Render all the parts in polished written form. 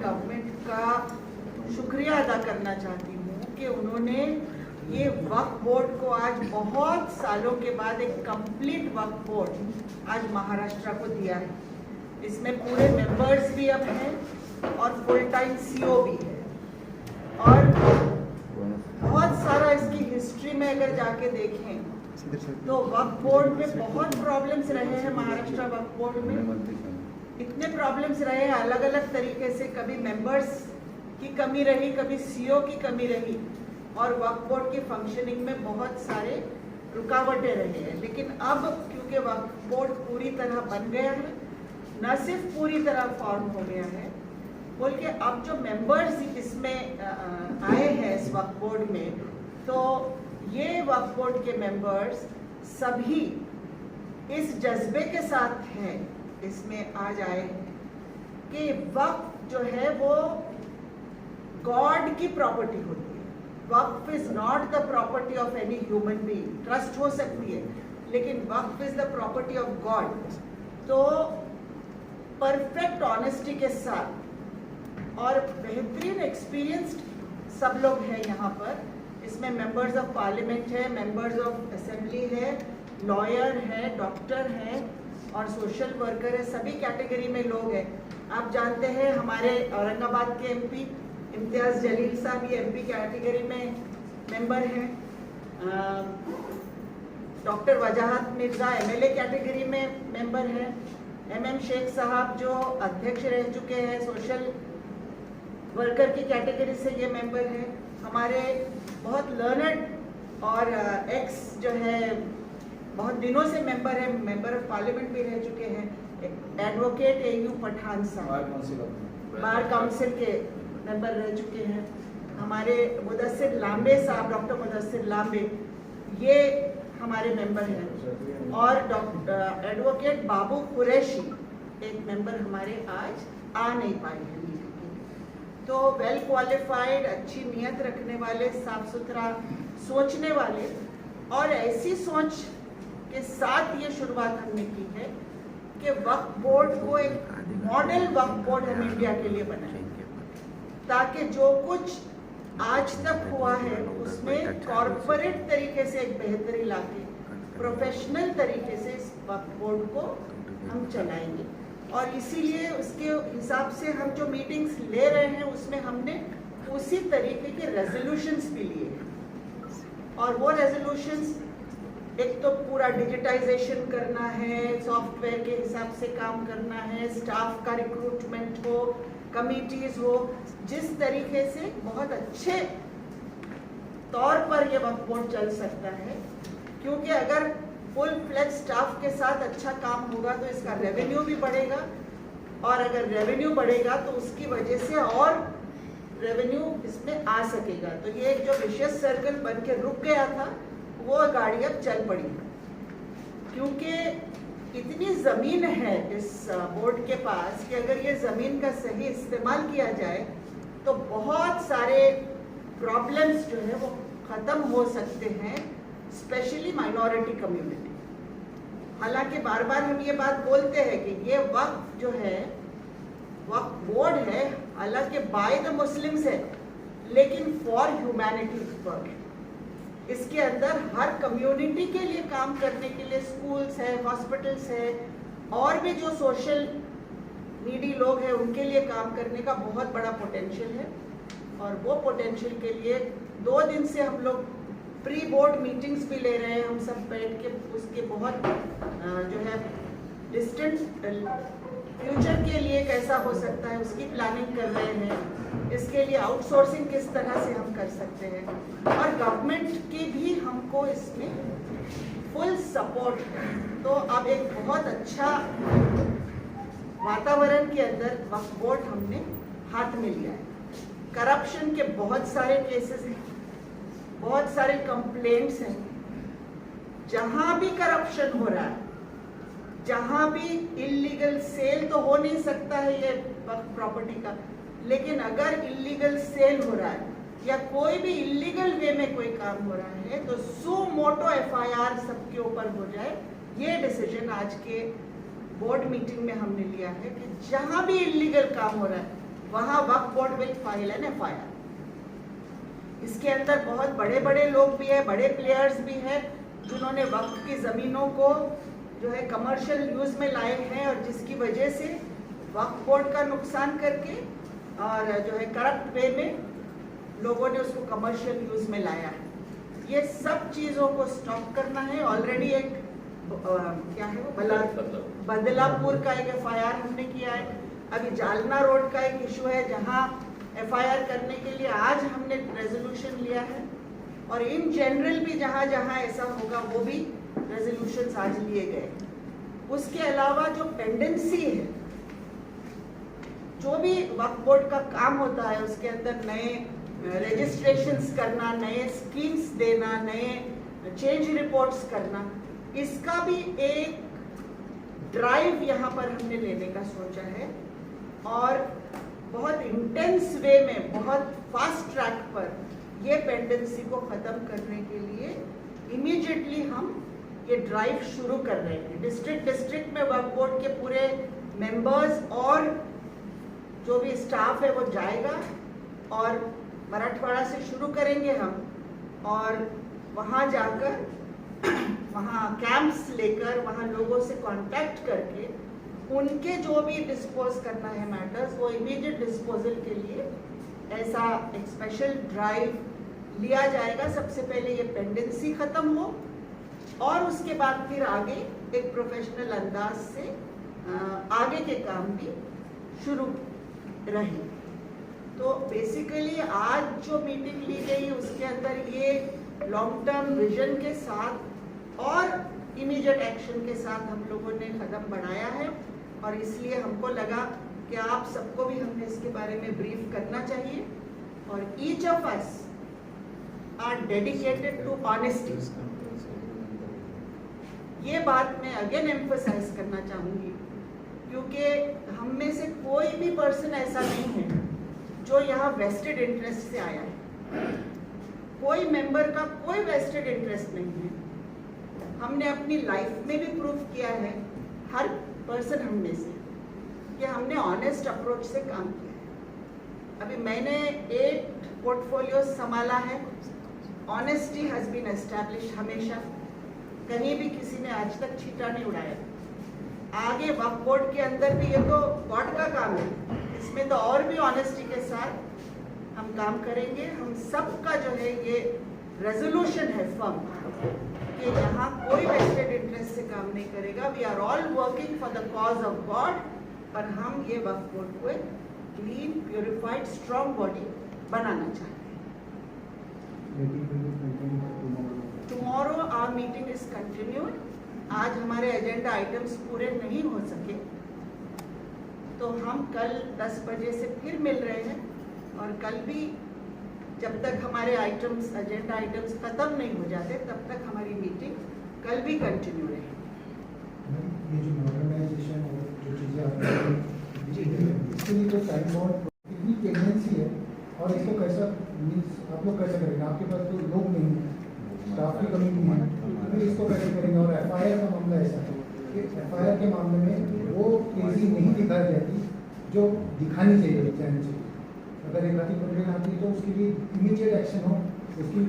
Government का शुक्रिया अदा करना चाहती हूँ कि उन्होंने ये वक्फ बोर्ड को आज बहुत सालों के बाद एक कंप्लीट वक्फ बोर्ड आज महाराष्ट्र को दिया है। इसमें पूरे मेंबर्स भी अब हैं और फुल टाइम सीओ भी है, और बहुत सारा इसकी हिस्ट्री में अगर जाके देखें तो वक्फ बोर्ड में बहुत प्रॉब्लम्स रहे हैं। महाराष्ट्र वक्फ बोर्ड में इतने प्रॉब्लम्स रहे हैं अलग अलग तरीके से, कभी मेंबर्स की कमी रही, कभी सीओ की कमी रही, और वक्फ बोर्ड की फंक्शनिंग में बहुत सारे रुकावटें रही हैं। लेकिन अब क्योंकि वक्फ बोर्ड पूरी तरह बन गया है, न सिर्फ पूरी तरह फॉर्म हो गया है बल्कि अब जो मेंबर्स इसमें आए हैं इस वक्फ बोर्ड में, तो ये वक्फ बोर्ड के मेंबर्स सभी इस जज्बे के साथ हैं, इसमें आज आए हैं कि वक्फ जो है वो गॉड की प्रॉपर्टी होती है। Waqf is not the property of any human being. Trust हो सकती है लेकिन waqf is the property of God. तो परफेक्ट ऑनेस्टी के साथ और बेहतरीन एक्सपीरियंस्ड सब लोग हैं यहाँ पर। इसमें मेंबर्स ऑफ पार्लियामेंट है, मेंबर्स ऑफ असेंबली है, लॉयर है, डॉक्टर है और सोशल वर्कर है, सभी कैटेगरी में लोग हैं। आप जानते हैं हमारे औरंगाबाद के एमपी इम्तियाज जलील साहब ये एमपी कैटेगरी में मेंबर हैं। डॉक्टर वजाहत मिर्जा एमएलए कैटेगरी में मेंबर हैं। एमएम शेख साहब जो अध्यक्ष रह चुके हैं सोशल वर्कर की कैटेगरी से ये मेंबर हैं। हमारे बहुत लर्नड और एक्स जो है बहुत दिनों से मेंबर है, मेंबर ऑफ पार्लियामेंट भी रह चुके हैं, एडवोकेट एयू पठान साहब बार काउंसिल के मेंबर रह चुके हैं। हमारे मुदस्सिर लांबे साहब, डॉक्टर मुदस्सिर लांबे ये हमारे मेंबर हैं, और डॉक्टर एडवोकेट बाबू कुरैशी एक मेंबर हमारे आज आ नहीं पाए हैं। तो वेल क्वालिफाइड, अच्छी नीयत रखने वाले, साफ सुथरा सोचने वाले और ऐसी सोच के साथ ये शुरुआत हमने की है कि वक्फ बोर्ड को एक मॉडल वक्फ बोर्ड हम इंडिया के लिए बनाएं, ताकि जो कुछ आज तक हुआ है उसमें कॉर्पोरेट तरीके से एक बेहतरी लाके प्रोफेशनल तरीके से इस वक्फ बोर्ड को हम चलाएंगे। और इसीलिए उसके हिसाब से हम जो मीटिंग्स ले रहे हैं उसमें हमने उसी तरीके के रेजोल्यूशंस भी लिए हैं। और वो रेजोल्यूशंस एक तो पूरा डिजिटाइजेशन करना है, सॉफ्टवेयर के हिसाब से काम करना है, स्टाफ का रिक्रूटमेंट हो, कमिटीज हो, जिस तरीके से बहुत अच्छे तौर पर ये वक्फ बोर्ड चल सकता है। क्योंकि अगर फुल फ्लेज स्टाफ के साथ अच्छा काम होगा तो इसका रेवेन्यू भी बढ़ेगा, और अगर रेवेन्यू बढ़ेगा तो उसकी वजह से और रेवेन्यू इसमें आ सकेगा। तो ये एक जो विशेष सर्कल बन के रुक गया था वो गाड़ी अब चल पड़ी, क्योंकि इतनी ज़मीन है इस बोर्ड के पास कि अगर ये ज़मीन का सही इस्तेमाल किया जाए तो बहुत सारे प्रॉब्लम्स जो है वो ख़त्म हो सकते हैं, स्पेशली माइनॉरिटी कम्युनिटी। हालांकि बार बार हम ये बात बोलते हैं कि ये वक्फ जो है वक्फ बोर्ड है, हालांकि बाय द मुस्लिम्स है लेकिन फॉर ह्यूमैनिटी वर्क। इसके अंदर हर कम्युनिटी के लिए काम करने के लिए स्कूल्स है, हॉस्पिटल्स है, और भी जो सोशल नीडी लोग हैं उनके लिए काम करने का बहुत बड़ा पोटेंशियल है। और वो पोटेंशियल के लिए 2 दिन से हम लोग प्री बोर्ड मीटिंग्स भी ले रहे हैं, हम सब बैठ के उसके बहुत जो है डिस्टेंट फ्यूचर के लिए कैसा हो सकता है उसकी प्लानिंग कर रहे हैं। इसके लिए आउटसोर्सिंग किस तरह से हम कर सकते हैं, और गवर्नमेंट की भी हमको इसमें फुल सपोर्ट है। तो अब एक बहुत अच्छा वातावरण के अंदर वक्फ बोर्ड हमने हाथ में लिया है। करप्शन के बहुत सारे केसेस हैं, बहुत सारे कंप्लेंट्स हैं। जहां भी करप्शन हो रहा है, जहां भी इलीगल सेल तो हो नहीं सकता है ये प्रॉपर्टी का, लेकिन अगर इलीगल सेल हो रहा है या कोई भी इलीगल वे में कोई काम हो रहा है तो सो मोटो एफआईआर सबके ऊपर हो जाए। ये डिसीजन आज के बोर्ड मीटिंग में हमने लिया है कि जहां भी इलीगल काम हो रहा है वहां Waqf board will file an FIR। इसके अंदर बहुत बड़े बड़े लोग भी हैं, बड़े प्लेयर्स भी हैं, जिन्होंने वक्फ की ज़मीनों को जो है कमर्शियल यूज़ में लाए हैं और जिसकी वजह से वक्फ बोर्ड का नुकसान करके और जो है करप्ट वे में लोगों ने उसको कमर्शियल यूज़ में लाया है। ये सब चीज़ों को स्टॉप करना है। ऑलरेडी एक क्या है वो बदलापुर का एक FIR हमने किया है। अभी जालना रोड का एक इशू है जहाँ FIR करने के लिए आज हमने रेजोल्यूशन लिया है और इन जनरल भी जहाँ जहाँ ऐसा होगा वो भी रेजोल्यूशंस आज लिए गए। उसके अलावा जो पेंडेंसी है, जो भी वक्फ बोर्ड का काम होता है उसके अंदर नए रजिस्ट्रेशंस करना, नए स्कीम्स देना, नए चेंज रिपोर्ट्स करना, इसका भी एक ड्राइव यहाँ पर हमने लेने का सोचा है और बहुत इंटेंस वे में, बहुत फास्ट ट्रैक पर ये पेंडेंसी को ख़त्म करने के लिए इमीडिएटली हम ये ड्राइव शुरू कर रहे हैं। डिस्ट्रिक्ट में वक्फ बोर्ड के पूरे मेंबर्स और जो भी स्टाफ है वो जाएगा और मराठवाड़ा से शुरू करेंगे हम और वहाँ जाकर वहाँ कैंप्स लेकर वहाँ लोगों से कांटेक्ट करके उनके जो भी डिस्पोज करना है मैटर्स वो इमीडिएट डिस्पोजल के लिए ऐसा एक स्पेशल ड्राइव लिया जाएगा। सबसे पहले ये पेंडेंसी ख़त्म हो और उसके बाद फिर आगे एक प्रोफेशनल अंदाज से आगे के काम भी शुरू रहे। तो बेसिकली आज जो मीटिंग ली गई उसके अंदर ये लॉन्ग टर्म विजन के साथ और इमीडिएट एक्शन के साथ हम लोगों ने कदम बढ़ाया है और इसलिए हमको लगा कि आप सबको भी हमने इसके बारे में ब्रीफ करना चाहिए और each of us are dedicated to honesty. ये बात मैं अगेन एम्फसाइज करना चाहूँगी क्योंकि हम में से कोई भी पर्सन ऐसा नहीं है जो यहाँ वेस्टेड इंटरेस्ट से आया है। कोई मेंबर का कोई वेस्टेड इंटरेस्ट नहीं है। हमने अपनी लाइफ में भी प्रूव किया है, हर पर्सन हम में से, कि हमने ऑनेस्ट अप्रोच से काम किया है। अभी मैंने 8 पोर्टफोलियो संभाला है। ऑनेस्टी हैज बीन एस्टैब्लिश्ड हमेशा, कहीं भी किसी ने आज तक छीटा नहीं उड़ाया। आगे वक्फ बोर्ड के अंदर भी ये तो गॉड का काम है, इसमें तो और भी ऑनेस्टी के साथ हम काम करेंगे। हम सबका जो है ये रेजोल्यूशन है फर्म कि यहाँ कोई वेस्टेड इंटरेस्ट से काम नहीं करेगा। We are all working for the cause of God पर हम ये वक्फ बोर्ड को एक क्लीन, प्योरिफाइड, स्ट्रॉन्ग बॉडी बनाना चाहते हैं। Tomorrow our meeting is continued. आज हमारे एजेंडा आइटम्स पूरे नहीं हो सके तो हम कल 10 बजे से फिर मिल रहे हैं और कल भी जब तक हमारे एजेंडा आइटम्स खत्म नहीं हो जाते तब तक हमारी मीटिंग कल भी कंटिन्यू रहेगी। ये जो मॉडर्नाइजेशन और जो चीज़ें आप इसके लिए तो टाइम बहुत इतनी टेंडेंसी है और इसको कैसा मीन्स आप लोग कैसे करेंगे? आपके पास तो लोग नहीं है, स्टाफ की कमी नहीं है, तो इसको कैसे करेंगे? और FIR का मामला ऐसा है कि FIR के मामले में वो तेजी नहीं दिखाई जाती जो दिखानी चाहिए चैनल से। अगर एक गति कंप्लेन आती है तो उसके लिए इमीडिएट एक्शन हो, उसकी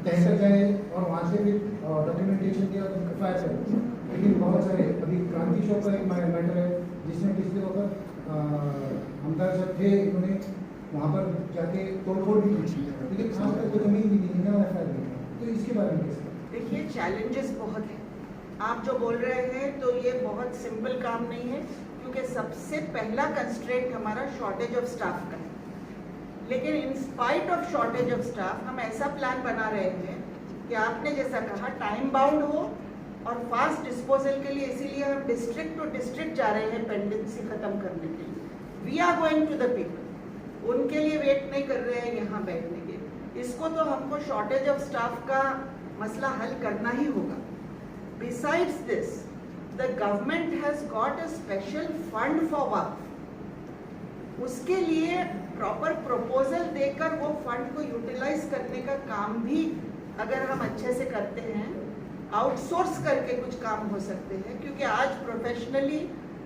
तय कर जाए और वहाँ से फिर डॉक्यूमेंटेशन दिया और FIR करें। लेकिन बहुत सारे अभी क्रांति चौक का एक मैटर है जिसमें पिछले वक्त हमदार साहब थे, इन्होंने वहाँ पर जाके तोड़फोड़ भी की, लेकिन आज तक कोई जमीन भी नहीं है और FIR नहीं है। तो इसके बारे में कैसे? देखिए चैलेंजेस बहुत हैं। आप जो बोल रहे हैं तो ये बहुत सिंपल काम नहीं है क्योंकि सबसे पहला कंस्ट्रेंट हमारा शॉर्टेज ऑफ स्टाफ का है। लेकिन in spite of shortage of staff हम ऐसा प्लान बना रहे हैं कि आपने जैसा कहा टाइम बाउंड हो और फास्ट डिस्पोजल के लिए, इसीलिए हम डिस्ट्रिक्ट टू डिस्ट्रिक्ट जा रहे हैं पेंडेंसी खत्म करने के लिए। We are going to the people, उनके लिए वेट नहीं कर रहे हैं यहाँ बैठने के। इसको तो हमको शॉर्टेज ऑफ स्टाफ का मसला हल करना ही होगा। Besides this the government has got a special fund for waqf. उसके लिए प्रॉपर प्रपोजल देकर वो फंड को यूटिलाइज करने का काम भी अगर हम अच्छे से करते हैं, आउटसोर्स करके कुछ काम हो सकते हैं, क्योंकि आज प्रोफेशनली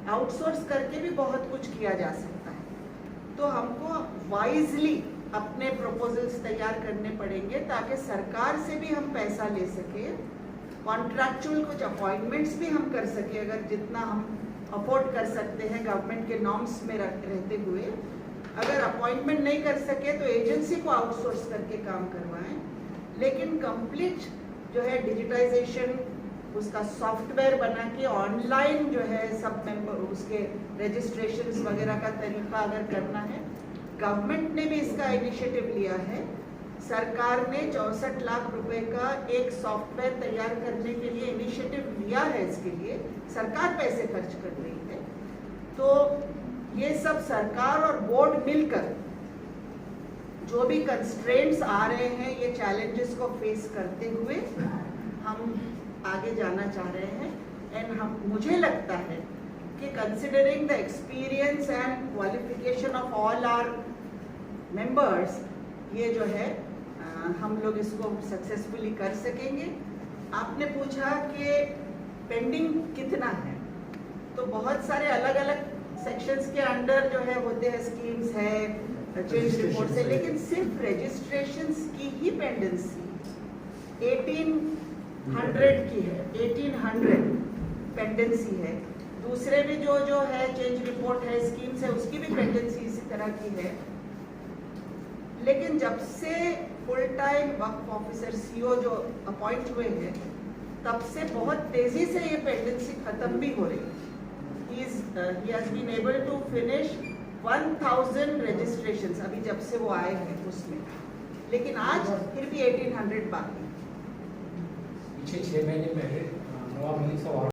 आउटसोर्स करके भी बहुत कुछ किया जा सकता है। तो तो हमको वाइजली अपने प्रपोजल्स तैयार करने पड़ेंगे ताकि सरकार से भी हम पैसा ले सके, कॉन्ट्रैक्चुअल कुछ अपॉइंटमेंट्स भी हम कर सके अगर जितना हम अफोर्ड कर सकते हैं गवर्नमेंट के नॉर्म्स में रहते हुए। अगर अपॉइंटमेंट नहीं कर सके तो एजेंसी को आउटसोर्स करके काम करवाएं, लेकिन कंप्लीट जो है डिजिटाइजेशन, उसका सॉफ्टवेयर बना के ऑनलाइन जो है सब मेंबर उसके रजिस्ट्रेशंस वगैरह का तरीका अगर करना है, गवर्नमेंट ने भी इसका इनिशिएटिव लिया है। सरकार ने 64 लाख रुपए का एक सॉफ्टवेयर तैयार करने के लिए इनिशिएटिव लिया है, इसके लिए सरकार पैसे खर्च कर रही है। तो ये सब सरकार और बोर्ड मिलकर जो भी कंस्ट्रेंट्स आ रहे हैं, ये चैलेंजेस को फेस करते हुए हम आगे जाना चाह रहे हैं। एंड मुझे लगता है कि considering the experience and qualification of all our members, ये जो है हम लोग इसको सक्सेसफुली कर सकेंगे। आपने पूछा कि पेंडिंग कितना है, तो बहुत सारे अलग अलग सेक्शंस के अंडर जो है होते हैं, स्कीम्स है, चेंज रिपोर्ट है, लेकिन सिर्फ रजिस्ट्रेशंस की ही पेंडेंसी 1800 की है, 1800 पेंडेंसी है। दूसरे भी जो है चेंज रिपोर्ट है, स्कीम्स है, उसकी भी पेंडेंसी इसी तरह की है। लेकिन जब से फुल टाइम वक्फ ऑफिसर सीओ जो अपॉइंट हुए हैं, तब से बहुत तेजी से ये पेंडेंसी खत्म भी हो रही है। He has been able to finish 1000 registrations अभी जब से वो आए हैं उसमें, लेकिन आज फिर भी 1800 बाकी। पिछले 6 महीने पहले नवाब मलिक साहब